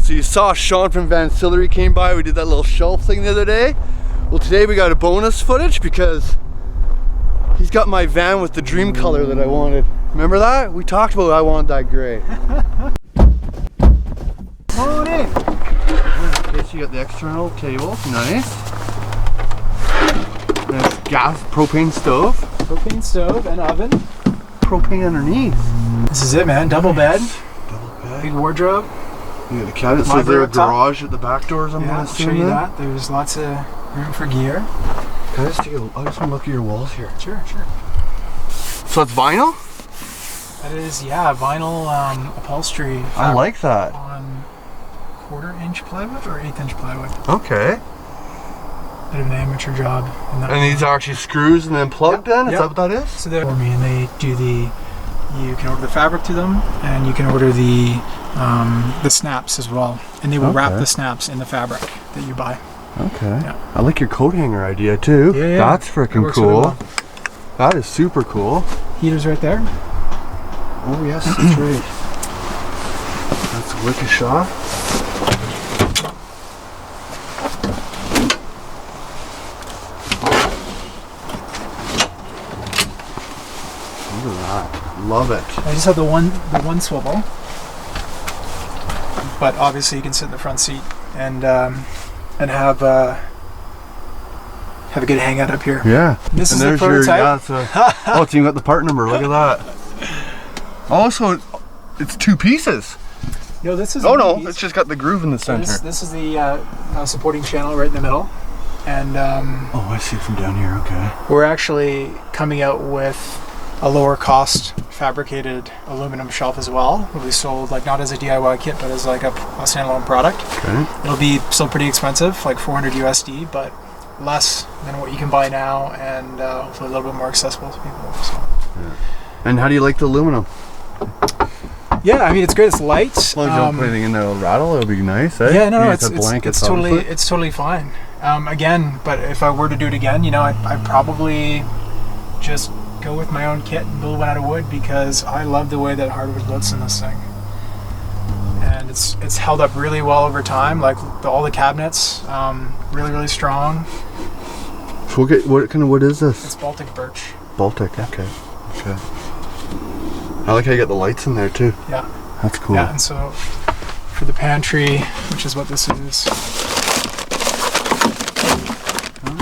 So you saw Sean from Vancillary came by. We did that little shelf thing the other day. Well, today we got a bonus footage because he's got my van with the dream color that I wanted. Remember that? We talked about I want that gray. Okay, so you got the external table. Nice. Nice gas propane stove. Propane stove and oven. Propane underneath. This is it, man. Double bed. Double bed. Big wardrobe. You got the cabinet. So there a garage at the back doors. I'm gonna show you that. There's lots of room for gear. Can I just take a look? I just want to look at your walls here. Sure, sure. So it's vinyl? That is, yeah, vinyl upholstery. I like that. On 1/4-inch plywood or 1/8-inch plywood. Okay. Bit of an amateur job. And these are actually screws and then plugged in? Is that what that is? So they're for me, and they do you can order the fabric to them, and you can order the snaps as well. And they will wrap the snaps in the fabric that you buy. Okay. Yeah. I like your coat hanger idea too. Yeah. That's freaking cool. Really well. That is super cool. Heater's right there. Oh yes, that's right. That's a wicked shot. Look at that. Love it. I just have the one swivel. But obviously you can sit in the front seat and have a good hangout up here. Yeah. This is the prototype. Oh, so you got the part number. Look at that. Also, it's two pieces. No, this is. It's just got the groove in the center. This is the supporting channel right in the middle, and. Oh, I see it from down here. Okay. We're actually coming out with a lower cost fabricated aluminum shelf as well. It'll be sold like not as a DIY kit, but as like a standalone product. Okay. It'll be still pretty expensive, like $400 USD, but less than what you can buy now, and hopefully a little bit more accessible to people. So. Yeah. And how do you like the aluminum? Yeah, I mean it's great. It's light. As long as you don't put anything in there, it'll rattle. It'll be nice. Eh? Yeah, no, it's totally fine. Again, but if I were to do it again, I'd probably just go with my own kit and build one out of wood because I love the way that hardwood looks in this thing, and it's held up really well over time. Like all the cabinets, really strong. So what kind of wood is this? It's Baltic birch. Baltic. Okay. I like how you got the lights in there too. Yeah. That's cool. Yeah, and so for the pantry, which is what this is,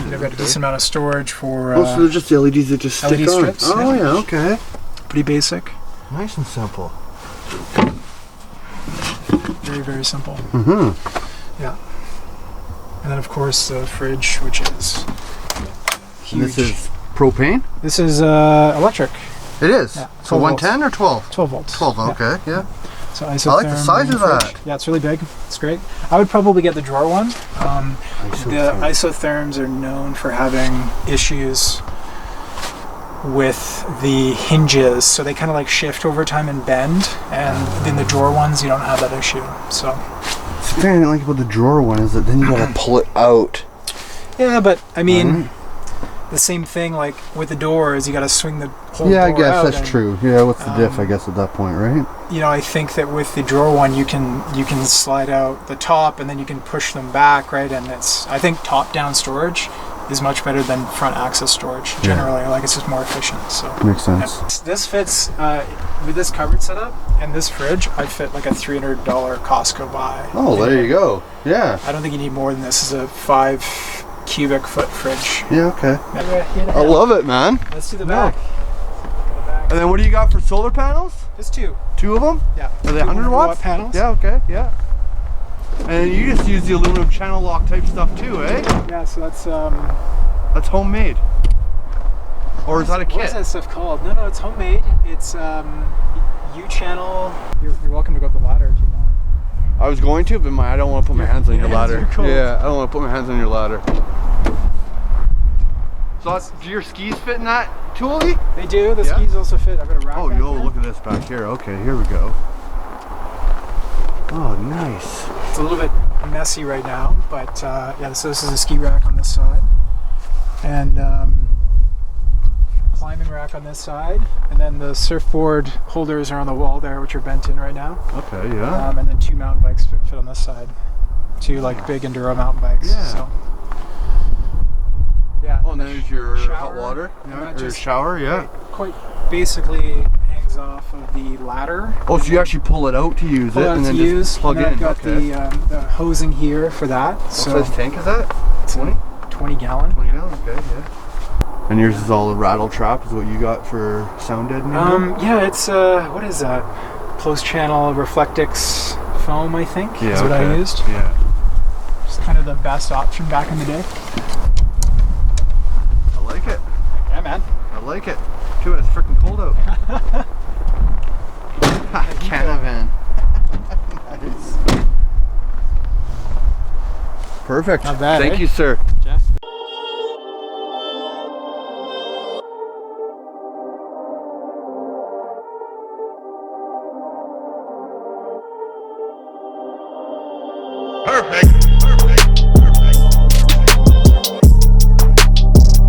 I've got a decent amount of storage for. So they're just the LEDs that just stick LED on. strips. Oh yeah, okay. Pretty basic. Nice and simple. Very simple. Mm-hmm. Yeah. And then of course the fridge, which is huge. And this is propane? This is electric. It is? Yeah, so 110 or 12? 12 volts. 12, okay, yeah. So isotherm. I like the size of that. Yeah, it's really big. It's great. I would probably get the drawer one. The isotherms are known for having issues with the hinges, so they kind of like shift over time and bend, and in the drawer ones you don't have that issue. So the thing I didn't like about the drawer one is that then you gotta pull it out. Yeah, but I mean, the same thing like with the doors, you gotta swing the whole door out. Yeah, I guess that's true. Yeah, what's the diff, I guess, at that point, right? I think that with the drawer one, you can slide out the top and then you can push them back, right? And I think top-down storage is much better than front access storage generally. Like it's just more efficient. So makes sense. Yeah. This fits with this cupboard setup and this fridge. I fit like a $300 Costco buy. Oh, there you go. Yeah. I don't think you need more than this. This is a 5 cubic foot fridge. Yeah. Okay. I love it, man. Let's do the back. And then what do you got for solar panels? There's 2. 2 of them? Yeah. Are they 100 watt panels? Yeah. Okay. Yeah. And you just use the aluminum channel lock type stuff too, eh? Yeah, so that's homemade. Or is that a kit? What is that stuff called? No, it's homemade. It's U-channel. You're welcome to go up the ladder if you want. I was going to, but I don't want to put my hands on your ladder. Yeah, I don't want to put my hands on your ladder. So do your skis fit in that toolie? They do. The skis also fit. I've got a rack. Oh, look at this back here. Okay, here we go. Oh, nice. It's a little bit messy right now, but yeah, so this is a ski rack on this side. And climbing rack on this side, and then the surfboard holders are on the wall there, which are bent in right now. Okay, yeah. And then 2 mountain bikes fit on this side. 2 like big enduro mountain bikes. Yeah. So, yeah. Oh, and there's your hot shower, water. and Yeah, that or just shower, yeah. quite basically hangs off of the ladder. Oh, so you actually pull it out to use Pull it out and to then use, just plug and then in. I've got Okay. the hosing here for that. What So size tank is that? it's 20? a 20 gallon. 20 gallon, okay, yeah. And yours is all the rattle trap is what you got for sound deadening? Yeah, it's what is that? Closed channel Reflectix foam, I think, is what I used. Yeah. It's kind of the best option back in the day. I like it. Yeah, man. I like it. Too bad it's freaking cold out. Canavan. Nice. Perfect. Not bad, Thank eh? you, sir. Jeff. Perfect.